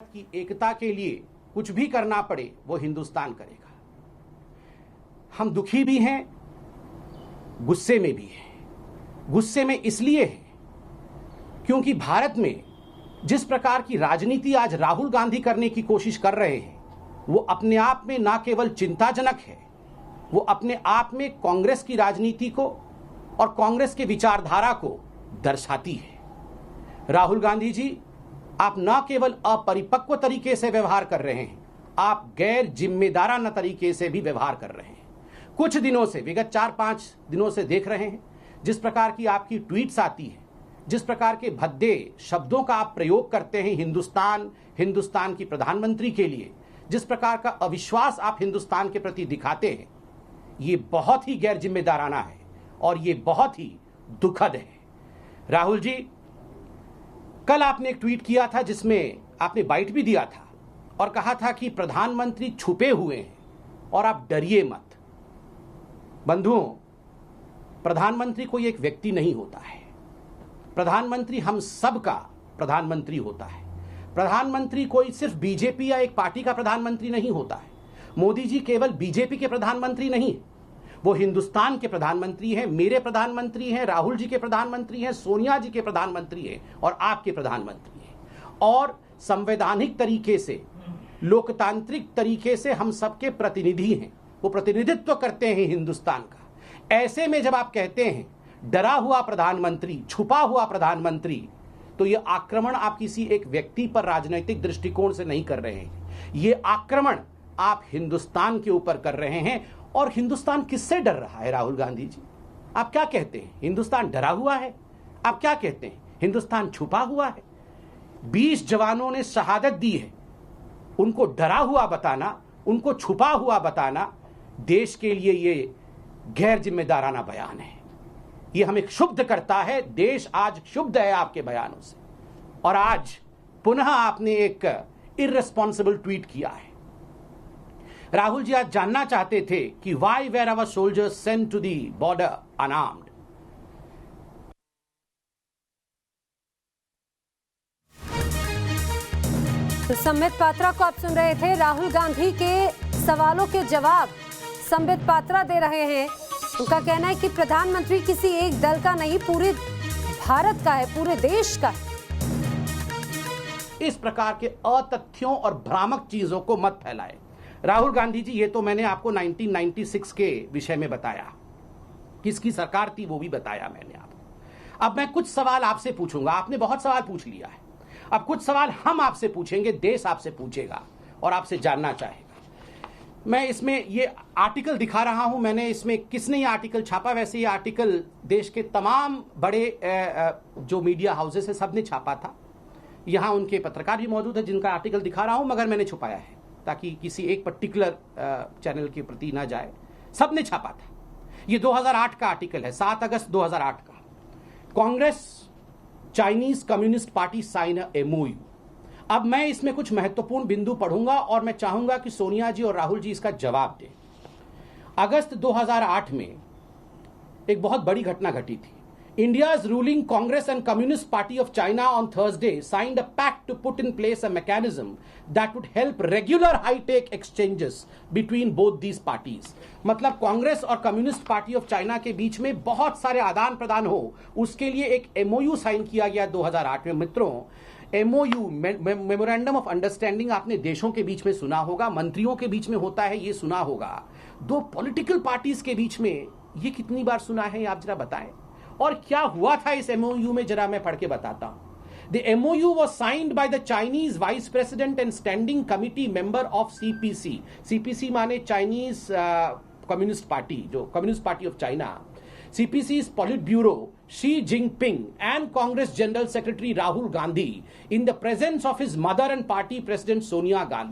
की एकता के लिए कुछ भी करना पड़े वो हिंदुस्तान करेगा। हम दुखी भी हैं, गुस्से में भी हैं। गुस्से में इसलिए है क्योंकि भारत में जिस प्रकार की राजनीति आज राहुल गांधी करने की कोशिश कर रहे हैं वो अपने आप में ना केवल चिंताजनक है, वो अपने आप में कांग्रेस की राजनीति को और कांग्रेस के विचारधारा को दर्शाती है। राहुल गांधी जी, आप न केवल अपरिपक्व तरीके से व्यवहार कर रहे हैं, आप गैर जिम्मेदाराना तरीके से भी व्यवहार कर रहे हैं। कुछ दिनों से, विगत 4-5 दिनों से देख रहे हैं जिस प्रकार की आपकी ट्वीट्स आती है, जिस प्रकार के भद्दे शब्दों का आप प्रयोग करते हैं हिंदुस्तान की प्रधानमंत्री के लिए, जिस प्रकार का अविश्वास आप हिंदुस्तान के प्रति दिखाते हैं, ये बहुत ही गैर जिम्मेदाराना है और ये बहुत ही दुखद है। राहुल जी, कल आपने एक ट्वीट किया था जिसमें आपने बाइट भी दिया था और कहा था कि प्रधानमंत्री छुपे हुए हैं और आप डरिए मत। बंधुओं, प्रधानमंत्री कोई एक व्यक्ति नहीं होता है, प्रधानमंत्री हम सब का प्रधानमंत्री होता है। प्रधानमंत्री कोई सिर्फ बीजेपी या एक पार्टी का प्रधानमंत्री नहीं होता है। मोदी जी केवल बीजेपी के प्रधानमंत्री नहीं, वो हिंदुस्तान के प्रधानमंत्री हैं, मेरे प्रधानमंत्री हैं, राहुल जी के प्रधानमंत्री हैं, सोनिया जी के प्रधानमंत्री हैं और आपके प्रधानमंत्री हैं। और संवैधानिक तरीके से, लोकतांत्रिक तरीके से हम सबके प्रतिनिधि हैं, वो प्रतिनिधित्व करते हैं हिंदुस्तान का। ऐसे में जब आप कहते हैं डरा हुआ प्रधानमंत्री, छुपा हुआ प्रधानमंत्री, तो ये आक्रमण आप किसी एक व्यक्ति पर राजनीतिक दृष्टिकोण से नहीं कर रहे हैं, ये आक्रमण आप हिंदुस्तान के ऊपर कर रहे हैं। और हिंदुस्तान किससे डर रहा है राहुल गांधी जी? आप क्या कहते हैं? हिंदुस्तान डरा हुआ है? आप क्या कहते हैं? हिंदुस्तान छुपा हुआ है? 20 जवानों ने शहादत दी है, उनको डरा हुआ बताना, उनको छुपा हुआ बताना देश के लिए ये गैर जिम्मेदाराना बयान है। ये हमें क्षुब्ध करता है। देश आज क्षुब्ध है आपके बयानों से। और आज पुनः आपने एक इर्रेस्पॉन्सिबल ट्वीट किया है। राहुल जी आज जानना चाहते थे कि why were our soldiers sent to the border unarmed. तो संबित पात्रा को आप सुन रहे थे। राहुल गांधी के सवालों के जवाब संबित पात्रा दे रहे हैं। उनका कहना है कि प्रधानमंत्री किसी एक दल का नहीं, पूरे भारत का है, पूरे देश का है। इस प्रकार के अतथ्यों और भ्रामक चीजों को मत फैलाएं। राहुल गांधी जी, ये तो मैंने आपको 1996 के विषय में बताया, किसकी सरकार थी वो भी बताया मैंने आपको। अब मैं कुछ सवाल आपसे पूछूंगा, आपने बहुत सवाल पूछ लिया है, अब कुछ सवाल हम आपसे पूछेंगे, देश आपसे पूछेगा और आपसे जानना चाहेगा। मैं इसमें ये आर्टिकल दिखा रहा हूं, मैंने इसमें किसने ये आर्टिकल छापा? वैसे ये आर्टिकल देश के तमाम बड़े जो मीडिया हाउसेस है सबने छापा था। यहां उनके पत्रकार भी मौजूद है जिनका आर्टिकल दिखा रहा हूं, मगर मैंने छुपाया है ताकि किसी एक पर्टिकुलर चैनल के प्रति ना जाए। सबने छापा था। ये 2008 का आर्टिकल है, 7 अगस्त 2008 का। Congress Chinese Communist Party sign MOU। अब मैं इसमें कुछ महत्वपूर्ण बिंदु पढ़ूंगा और मैं चाहूंगा कि सोनिया जी और राहुल जी इसका जवाब दें। अगस्त 2008 में एक बहुत बड़ी घटना घटी थी। India's ruling Congress and Communist Party of China on Thursday signed a pact to put in place a mechanism that would help regular high-tech exchanges between both these parties। मतलब कांग्रेस और कम्युनिस्ट पार्टी ऑफ चाइना के बीच में बहुत सारे आदान प्रदान हो, उसके लिए एक MOU साइन किया गया 2008 में। मित्रों, MOU मेमोरेंडम ऑफ अंडरस्टैंडिंग आपने देशों के बीच में सुना होगा, मंत्रियों के बीच में होता है, ये सुना होगा। दो पॉलिटिकल पार्टीज के बीच में ये कितनी बार सुना है, आप जरा बताएं। और क्या हुआ था इस MOU में, जरा मैं पढ़ के बताता हूं। The MOU was signed by the Chinese Vice President and Standing Committee member of CPC। CPC माने चाइनीज कम्युनिस्ट पार्टी, जो communist party of China. CPC's Politburo Xi Jinping and Congress General Secretary Rahul Gandhi in the presence of his mother and party president Sonia Gandhi।